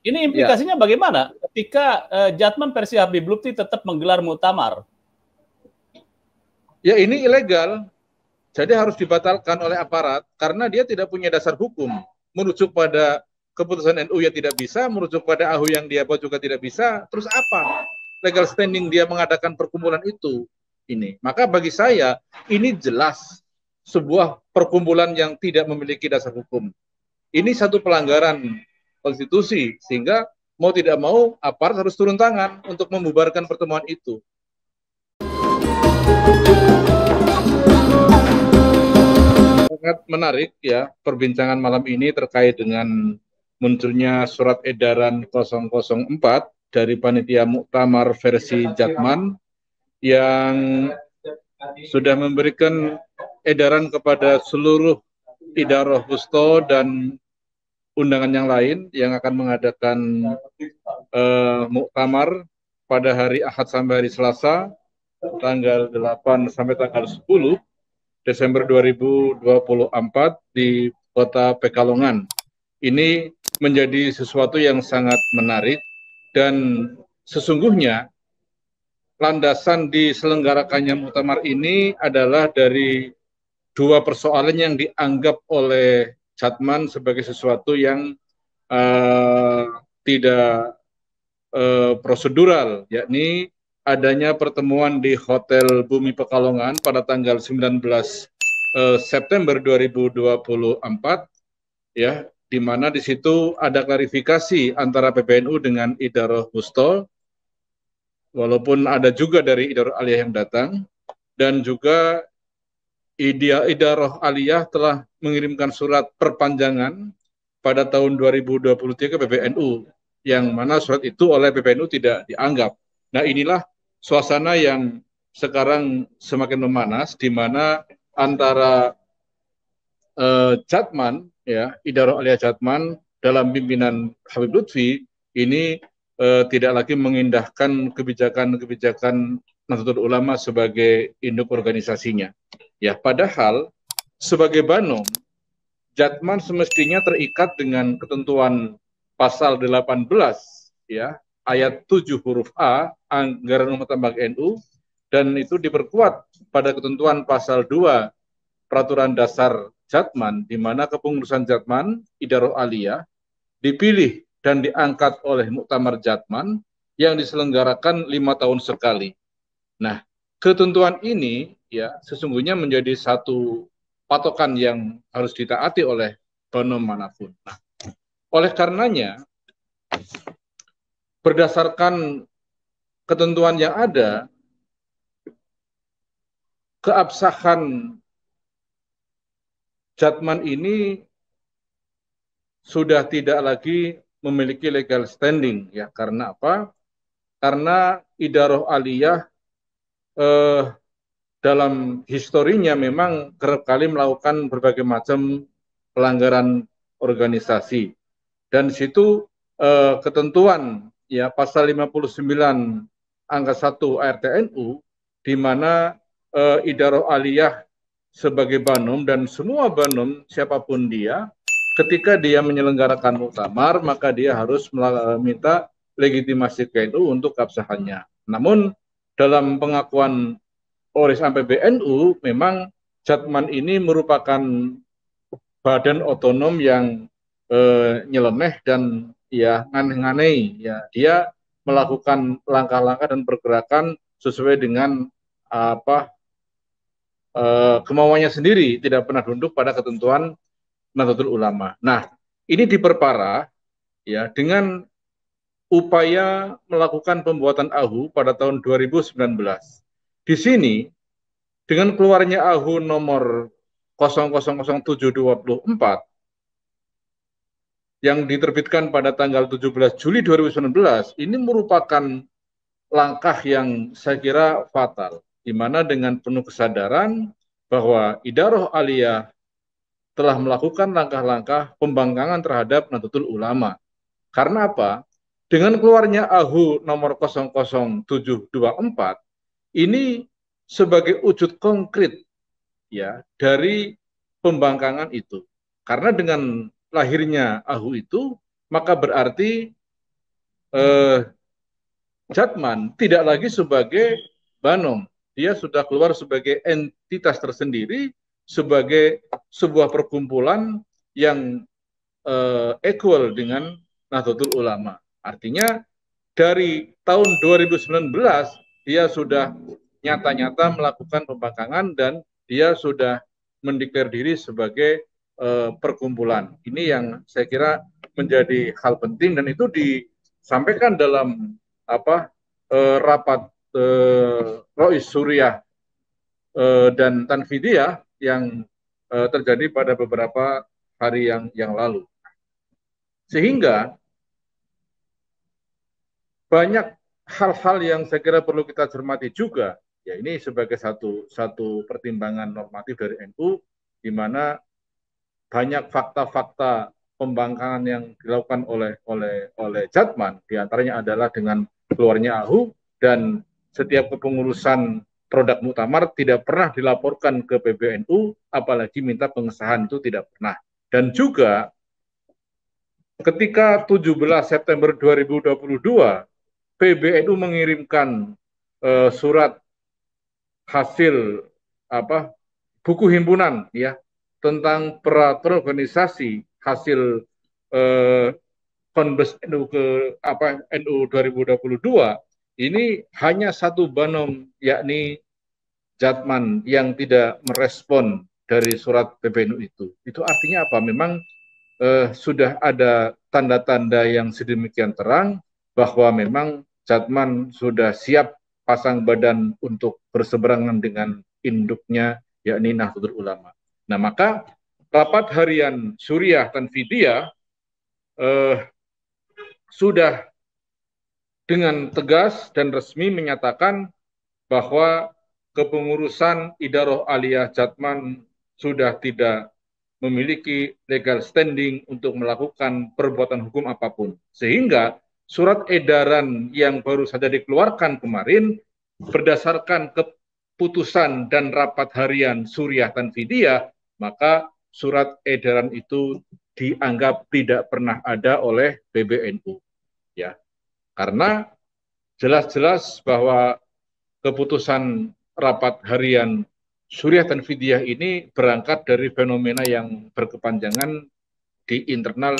Ini implikasinya bagaimana ketika Jatman versi Habib Lutfi tetap menggelar muktamar? Ya ini ilegal, jadi harus dibatalkan oleh aparat karena dia tidak punya dasar hukum. Merujuk pada keputusan NU yang tidak bisa, merujuk pada AHU yang dia buat juga tidak bisa. Terus apa legal standing dia mengadakan perkumpulan itu? Ini. Maka bagi saya ini jelas sebuah perkumpulan yang tidak memiliki dasar hukum. Ini satu pelanggaran konstitusi, sehingga mau tidak mau aparat harus turun tangan untuk membubarkan pertemuan itu. Sangat menarik ya perbincangan malam ini terkait dengan munculnya surat edaran 004 dari Panitia Muktamar versi Jatman yang sudah memberikan edaran kepada seluruh idaroh wusto dan undangan yang lain yang akan mengadakan muktamar pada hari Ahad sampai hari Selasa tanggal 8 sampai tanggal 10 Desember 2024 di Kota Pekalongan. Ini menjadi sesuatu yang sangat menarik dan sesungguhnya landasan diselenggarakannya muktamar ini adalah dari dua persoalan yang dianggap oleh Jatman sebagai sesuatu yang tidak prosedural, yakni adanya pertemuan di Hotel Bumi Pekalongan pada tanggal 19 September 2024, ya, di mana di situ ada klarifikasi antara PBNU dengan Idaroh Wusto, walaupun ada juga dari Idaroh Aliyah yang datang, dan juga Idaroh Aliyah telah mengirimkan surat perpanjangan pada tahun 2023 ke PBNU, yang mana surat itu oleh PBNU tidak dianggap. Nah inilah suasana yang sekarang semakin memanas, di mana antara Jatman, ya, Idaroh Aliyah Jatman dalam pimpinan Habib Lutfi ini tidak lagi mengindahkan kebijakan-kebijakan Nahdlatul Ulama sebagai induk organisasinya. Ya, padahal sebagai Banom, Jatman semestinya terikat dengan ketentuan pasal 18 ya, ayat 7 huruf A Anggaran Rumah Tangga NU, dan itu diperkuat pada ketentuan pasal 2 Peraturan Dasar Jatman, di mana kepengurusan Jatman Idaroh Aliyah dipilih dan diangkat oleh Muktamar Jatman yang diselenggarakan 5 tahun sekali. Nah, ketentuan ini ya sesungguhnya menjadi satu patokan yang harus ditaati oleh Banom manapun. Nah, oleh karenanya, berdasarkan ketentuan yang ada, keabsahan Jatman ini sudah tidak lagi memiliki legal standing, ya. Karena apa? Karena Idaroh Aliyah dalam historinya memang kerap kali melakukan berbagai macam pelanggaran organisasi, dan di situ ketentuan ya pasal 59 angka 1 RTNU, di mana Idaroh Aliyah sebagai Banom dan semua Banom siapapun dia, ketika dia menyelenggarakan muktamar maka dia harus meminta legitimasi ke NU untuk keabsahannya. Namun dalam pengakuan oleh sampai PBNU, memang Jatman ini merupakan badan otonom yang nyeleneh dan ya aneh-aneh, ya dia melakukan langkah-langkah dan pergerakan sesuai dengan apa kemauannya sendiri, tidak pernah tunduk pada ketentuan Nahdlatul Ulama. Nah, ini diperparah ya dengan upaya melakukan pembuatan AHU pada tahun 2019. Di sini dengan keluarnya AHU nomor 000724 yang diterbitkan pada tanggal 17 Juli 2019, ini merupakan langkah yang saya kira fatal, di mana dengan penuh kesadaran bahwa Idaroh Aliyah telah melakukan langkah-langkah pembangkangan terhadap Nahdlatul Ulama. Karena apa? Dengan keluarnya AHU nomor 00724, ini sebagai wujud konkret ya dari pembangkangan itu. Karena dengan lahirnya AHU itu, maka berarti Jatman tidak lagi sebagai Banom, dia sudah keluar sebagai entitas tersendiri, sebagai sebuah perkumpulan yang equal dengan Nahdlatul Ulama. Artinya dari tahun 2019 dia sudah nyata-nyata melakukan pembangkangan dan dia sudah mendeklar diri sebagai perkumpulan. Ini yang saya kira menjadi hal penting dan itu disampaikan dalam rapat Rois Surya dan Tanfidiyah yang terjadi pada beberapa hari yang lalu. Sehingga banyak hal-hal yang saya kira perlu kita cermati juga. Ya ini sebagai satu pertimbangan normatif dari NU, di mana banyak fakta-fakta pembangkangan yang dilakukan oleh Jatman, diantaranya adalah dengan keluarnya AHU dan setiap kepengurusan produk muktamar tidak pernah dilaporkan ke PBNU, apalagi minta pengesahan itu tidak pernah. Dan juga ketika 17 September 2022 PBNU mengirimkan surat hasil buku himpunan ya tentang peraturan organisasi hasil Konbes NU NU 2022 ini hanya satu Banom yakni Jatman yang tidak merespon dari surat PBNU itu. Itu artinya apa? Memang sudah ada tanda-tanda yang sedemikian terang bahwa memang Jatman sudah siap pasang badan untuk berseberangan dengan induknya yakni Nahdlatul Ulama. Nah maka rapat harian Suriah Tanfidiyah sudah dengan tegas dan resmi menyatakan bahwa kepengurusan Idaroh Aliyah Jatman sudah tidak memiliki legal standing untuk melakukan perbuatan hukum apapun. Sehingga surat edaran yang baru saja dikeluarkan kemarin berdasarkan keputusan dan rapat harian Suriah Tanfidiyah, maka surat edaran itu dianggap tidak pernah ada oleh PBNU. Ya, karena jelas-jelas bahwa keputusan rapat harian Suriah Tanfidiyah ini berangkat dari fenomena yang berkepanjangan di internal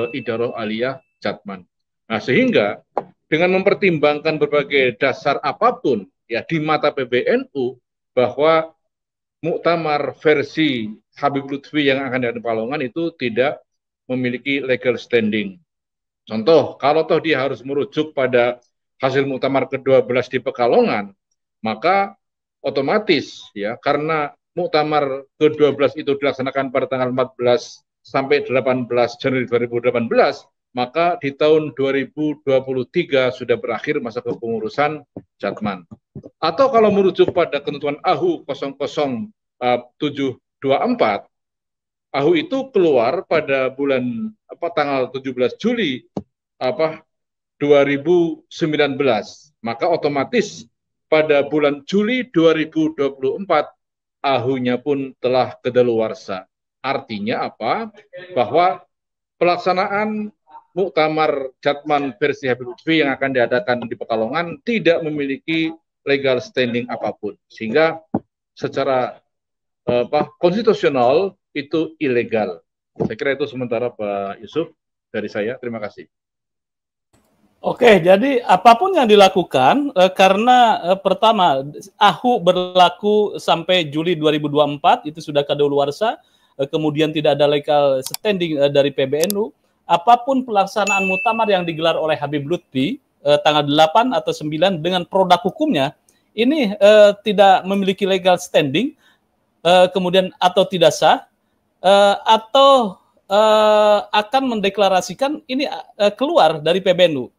Idaroh Aliyah Jatman. Nah, sehingga dengan mempertimbangkan berbagai dasar apapun ya di mata PBNU bahwa muktamar versi Habib Lutfi yang akan diadakan Pekalongan itu tidak memiliki legal standing. Contoh, kalau toh dia harus merujuk pada hasil muktamar ke-12 di Pekalongan, maka otomatis ya karena muktamar ke-12 itu dilaksanakan pada tanggal 14 sampai 18 Januari 2018, maka di tahun 2023 sudah berakhir masa kepengurusan Jatman. Atau kalau merujuk pada ketentuan AHU 00724, AHU itu keluar pada bulan tanggal 17 Juli 2019, maka otomatis pada bulan Juli 2024 AHU-nya pun telah kedaluarsa. Artinya apa? Bahwa pelaksanaan muktamar Jatman versi Habib Lutfi yang akan diadakan di Pekalongan tidak memiliki legal standing apapun, sehingga secara konstitusional itu ilegal. Saya kira itu sementara Pak Yusuf dari saya. Terima kasih. Oke, jadi apapun yang dilakukan karena pertama AHU berlaku sampai Juli 2024 itu sudah kadaluarsa, kemudian tidak ada legal standing dari PBNU. Apapun pelaksanaan muktamar yang digelar oleh Habib Lutfi tanggal 8 atau 9 dengan produk hukumnya ini tidak memiliki legal standing, kemudian atau tidak sah, atau akan mendeklarasikan ini keluar dari PBNU.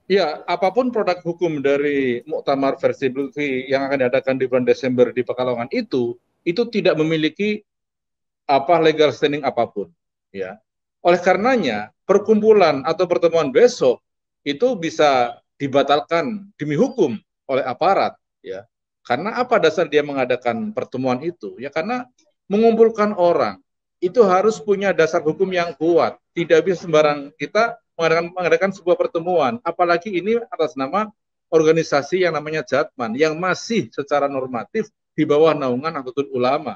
Ya, apapun produk hukum dari muktamar versi Lutfi yang akan diadakan di bulan Desember di Pekalongan itu tidak memiliki legal standing apapun. Ya, oleh karenanya perkumpulan atau pertemuan besok itu bisa dibatalkan demi hukum oleh aparat. Ya, karena apa dasar dia mengadakan pertemuan itu? Ya, karena mengumpulkan orang itu harus punya dasar hukum yang kuat. Tidak bisa sembarang kita mengadakan sebuah pertemuan, apalagi ini atas nama organisasi yang namanya Jatman yang masih secara normatif di bawah naungan Nahdlatul Ulama,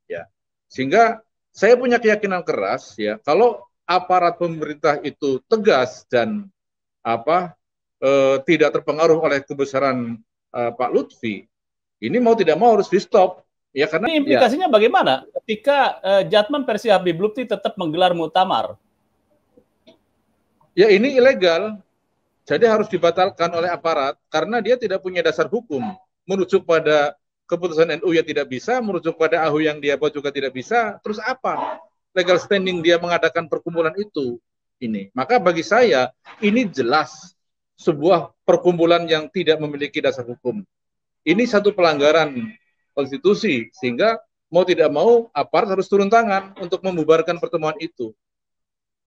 ya. Sehingga saya punya keyakinan keras, ya, kalau aparat pemerintah itu tegas dan tidak terpengaruh oleh kebesaran Pak Lutfi, ini mau tidak mau harus di stop, ya, karena ini implikasinya bagaimana ketika Jatman versi Habib Lutfi tetap menggelar muktamar? Ya, ini ilegal, jadi harus dibatalkan oleh aparat karena dia tidak punya dasar hukum, merujuk pada keputusan NU yang tidak bisa, merujuk pada AHU yang dia buat juga tidak bisa. Terus apa legal standing dia mengadakan perkumpulan itu? Ini, maka bagi saya ini jelas sebuah perkumpulan yang tidak memiliki dasar hukum. Ini satu pelanggaran konstitusi, sehingga mau tidak mau aparat harus turun tangan untuk membubarkan pertemuan itu.